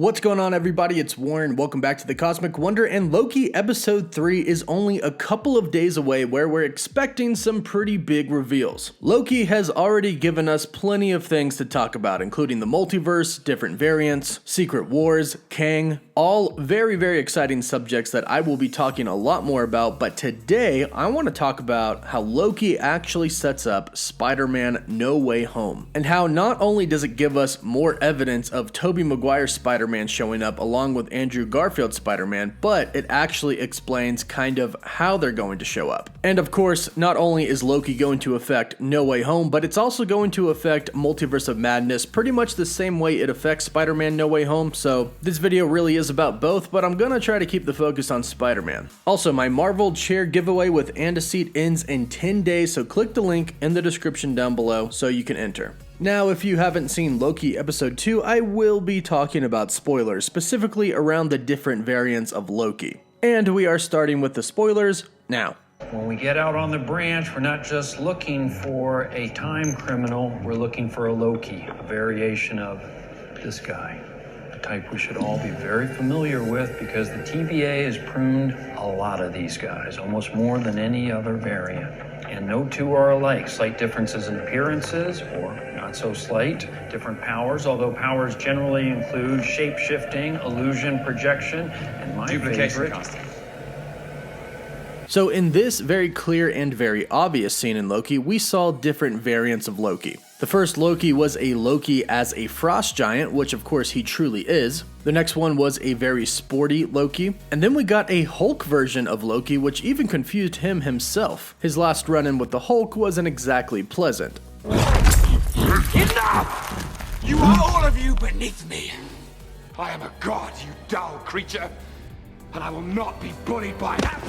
What's going on, everybody? It's Warren. Welcome back to the Cosmic Wonder, and Loki episode 3 is only a couple of days away where we're expecting some pretty big reveals. Loki has already given us plenty of things to talk about, including the multiverse, different variants, secret wars, Kang, all very, very exciting subjects that I will be talking a lot more about, but today I want to talk about how Loki actually sets up Spider-Man No Way Home, and how not only does it give us more evidence of Tobey Maguire Spider-Man showing up along with Andrew Garfield Spider-Man, but it actually explains kind of how they're going to show up. And of course, not only is Loki going to affect No Way Home, but it's also going to affect Multiverse of Madness pretty much the same way it affects Spider-Man No Way Home, so this video really is about both, but I'm gonna try to keep the focus on Spider-Man. Also, my Marvel chair giveaway with And a Seat ends in 10 days, so click the link in the description down below so you can enter. Now, if you haven't seen Loki episode 2, I will be talking about spoilers, specifically around the different variants of Loki. And we are starting with the spoilers now. When we get out on the branch, we're not just looking for a time criminal, we're looking for a Loki, a variation of this guy. A type we should all be very familiar with because the TVA has pruned a lot of these guys, almost more than any other variant. And no two are alike. Slight differences in appearances, or not so slight. Different powers, although powers generally include shape-shifting, illusion, projection, and my favorite... So in this very clear and very obvious scene in Loki, we saw different variants of Loki. The first Loki was a Loki as a frost giant, which of course he truly is. The next one was a very sporty Loki. And then we got a Hulk version of Loki, which even confused him himself. His last run-in with the Hulk wasn't exactly pleasant. Enough! You are all of you beneath me. I am a god, you dull creature, and I will not be bullied by that.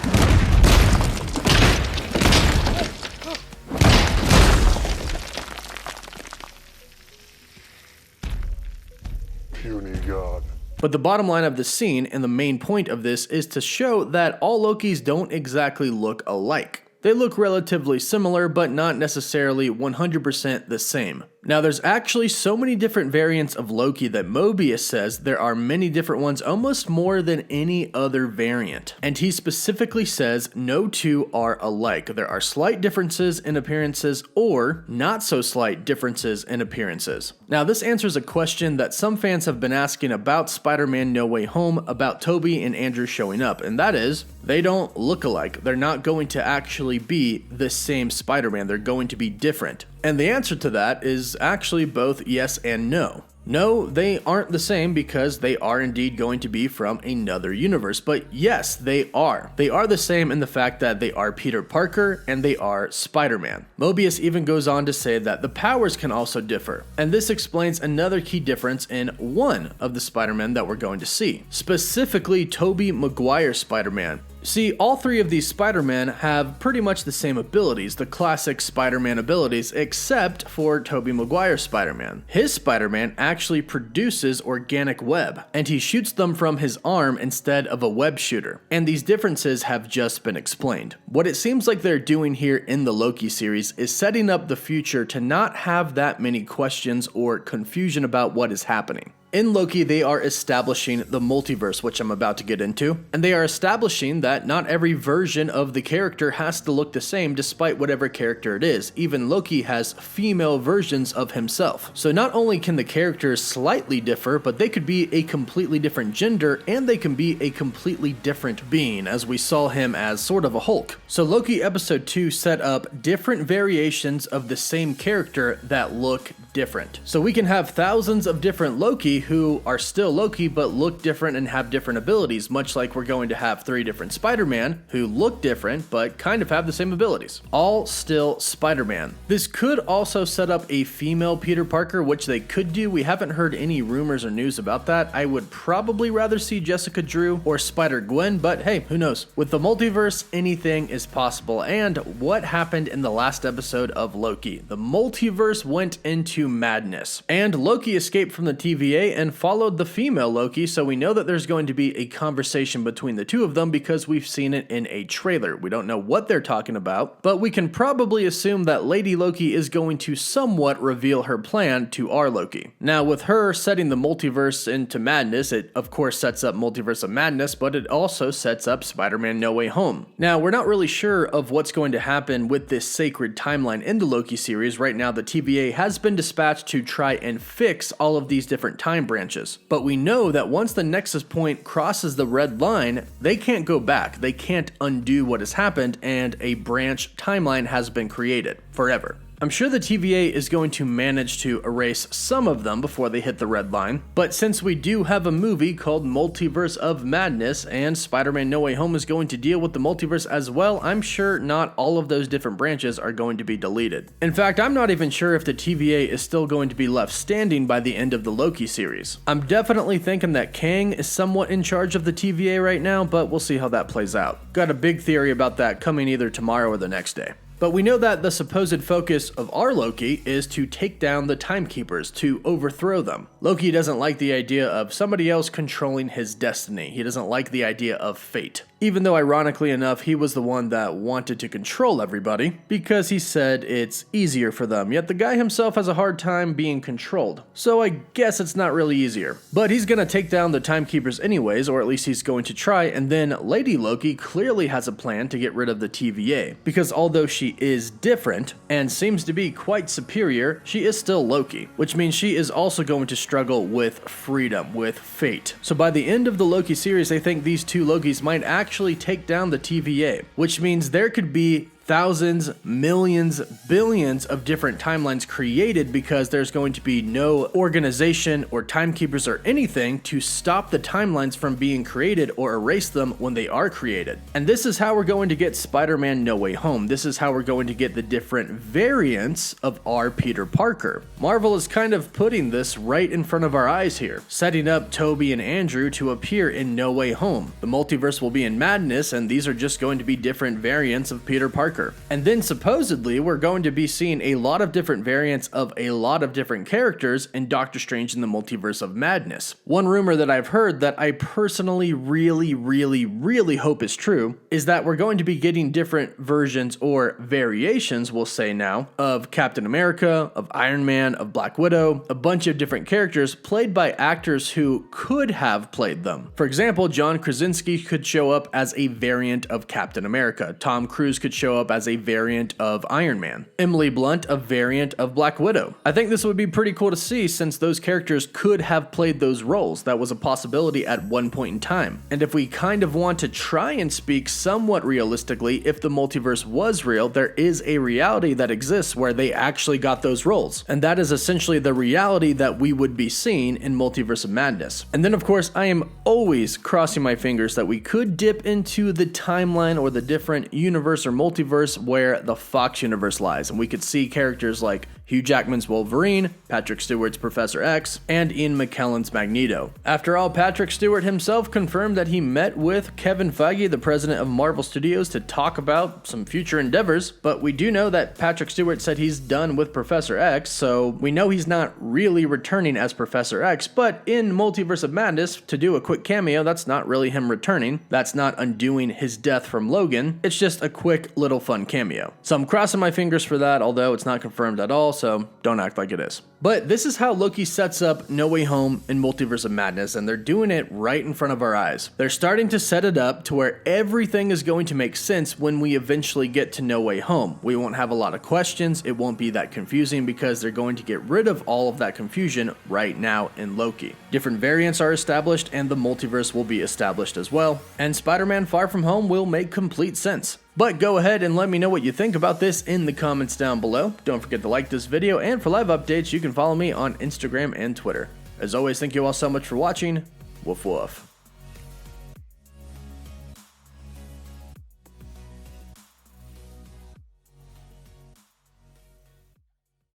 Puny god. But the bottom line of the scene, and the main point of this, is to show that all Lokis don't exactly look alike. They look relatively similar, but not necessarily 100% the same. Now, there's actually so many different variants of Loki that Mobius says there are many different ones, almost more than any other variant. And he specifically says no two are alike. There are slight differences in appearances or not so slight differences in appearances. Now, this answers a question that some fans have been asking about Spider-Man No Way Home about Tobey and Andrew showing up, and that is, they don't look alike. They're not going to actually be the same Spider-Man. They're going to be different. And the answer to that is actually both yes and no. No, they aren't the same because they are indeed going to be from another universe, but yes, they are. They are the same in the fact that they are Peter Parker and they are Spider-Man. Mobius even goes on to say that the powers can also differ, and this explains another key difference in one of the Spider-Men that we're going to see, specifically Tobey Maguire Spider-Man. See, all three of these Spider-Men have pretty much the same abilities, the classic Spider-Man abilities, except for Tobey Maguire Spider-Man. His Spider-Man actually produces organic web, and he shoots them from his arm instead of a web shooter. And these differences have just been explained. What it seems like they're doing here in the Loki series is setting up the future to not have that many questions or confusion about what is happening. In Loki, they are establishing the multiverse, which I'm about to get into, and they are establishing that not every version of the character has to look the same despite whatever character it is. Even Loki has female versions of himself. So not only can the characters slightly differ, but they could be a completely different gender, and they can be a completely different being, as we saw him as sort of a Hulk. So Loki episode 2 set up different variations of the same character that look different. So we can have thousands of different Loki who are still Loki but look different and have different abilities, much like we're going to have 3 different Spider-Man who look different but kind of have the same abilities. All still Spider-Man. This could also set up a female Peter Parker, which they could do. We haven't heard any rumors or news about that. I would probably rather see Jessica Drew or Spider-Gwen, but hey, who knows? With the multiverse, anything is possible. And what happened in the last episode of Loki? The multiverse went into into madness. And Loki escaped from the TVA and followed the female Loki, so we know that there's going to be a conversation between the two of them because we've seen it in a trailer. We don't know what they're talking about, but we can probably assume that Lady Loki is going to somewhat reveal her plan to our Loki. Now, with her setting the multiverse into madness, it of course sets up Multiverse of Madness, but it also sets up Spider-Man No Way Home. Now, we're not really sure of what's going to happen with this sacred timeline in the Loki series. Right now, the TVA has been dispatched to try and fix all of these different time branches. But we know that once the Nexus point crosses the red line, they can't go back. They can't undo what has happened, and a branch timeline has been created forever. I'm sure the TVA is going to manage to erase some of them before they hit the red line, but since we do have a movie called Multiverse of Madness and Spider-Man No Way Home is going to deal with the multiverse as well, I'm sure not all of those different branches are going to be deleted. In fact, I'm not even sure if the TVA is still going to be left standing by the end of the Loki series. I'm definitely thinking that Kang is somewhat in charge of the TVA right now, but we'll see how that plays out. Got a big theory about that coming either tomorrow or the next day. But we know that the supposed focus of our Loki is to take down the Timekeepers, to overthrow them. Loki doesn't like the idea of somebody else controlling his destiny. He doesn't like the idea of fate. Even though ironically enough, he was the one that wanted to control everybody because he said it's easier for them, yet the guy himself has a hard time being controlled. So I guess it's not really easier. But he's gonna take down the Timekeepers anyways, or at least he's going to try, and then Lady Loki clearly has a plan to get rid of the TVA, because although she is different and seems to be quite superior, she is still Loki, which means she is also going to struggle with freedom, with fate. So by the end of the Loki series, I think these two Lokis might actually take down the TVA, which means there could be thousands, millions, billions of different timelines created because there's going to be no organization or timekeepers or anything to stop the timelines from being created or erase them when they are created. And this is how we're going to get Spider-Man No Way Home. This is how we're going to get the different variants of our Peter Parker. Marvel is kind of putting this right in front of our eyes here, setting up Tobey and Andrew to appear in No Way Home. The multiverse will be in madness, and these are just going to be different variants of Peter Parker. And then supposedly we're going to be seeing a lot of different variants of a lot of different characters in Doctor Strange in the Multiverse of Madness. One rumor that I've heard that I personally really hope is true is that we're going to be getting different versions or variations, we'll say now, of Captain America, of Iron Man, of Black Widow, a bunch of different characters played by actors who could have played them. For example, John Krasinski could show up as a variant of Captain America. Tom Cruise could show up as a variant of Iron Man. Emily Blunt, a variant of Black Widow. I think this would be pretty cool to see since those characters could have played those roles. That was a possibility at one point in time. And if we kind of want to try and speak somewhat realistically, if the multiverse was real, there is a reality that exists where they actually got those roles. And that is essentially the reality that we would be seeing in Multiverse of Madness. And then of course, I am always crossing my fingers that we could dip into the timeline or the different universe or multiverse where the Fox universe lies, and we could see characters like Hugh Jackman's Wolverine, Patrick Stewart's Professor X, and Ian McKellen's Magneto. After all, Patrick Stewart himself confirmed that he met with Kevin Feige, the president of Marvel Studios, to talk about some future endeavors, but we do know that Patrick Stewart said he's done with Professor X, so we know he's not really returning as Professor X, but in Multiverse of Madness, to do a quick cameo, that's not really him returning. That's not undoing his death from Logan. It's just a quick little fun cameo. So I'm crossing my fingers for that, although it's not confirmed at all, so don't act like it is. But this is how Loki sets up No Way Home in Multiverse of Madness, and they're doing it right in front of our eyes. They're starting to set it up to where everything is going to make sense when we eventually get to No Way Home. We won't have a lot of questions, it won't be that confusing because they're going to get rid of all of that confusion right now in Loki. Different variants are established and the multiverse will be established as well, and Spider-Man Far From Home will make complete sense. But go ahead and let me know what you think about this in the comments down below. Don't forget to like this video, and for live updates, you can follow me on Instagram and Twitter. As always, thank you all so much for watching. Woof woof.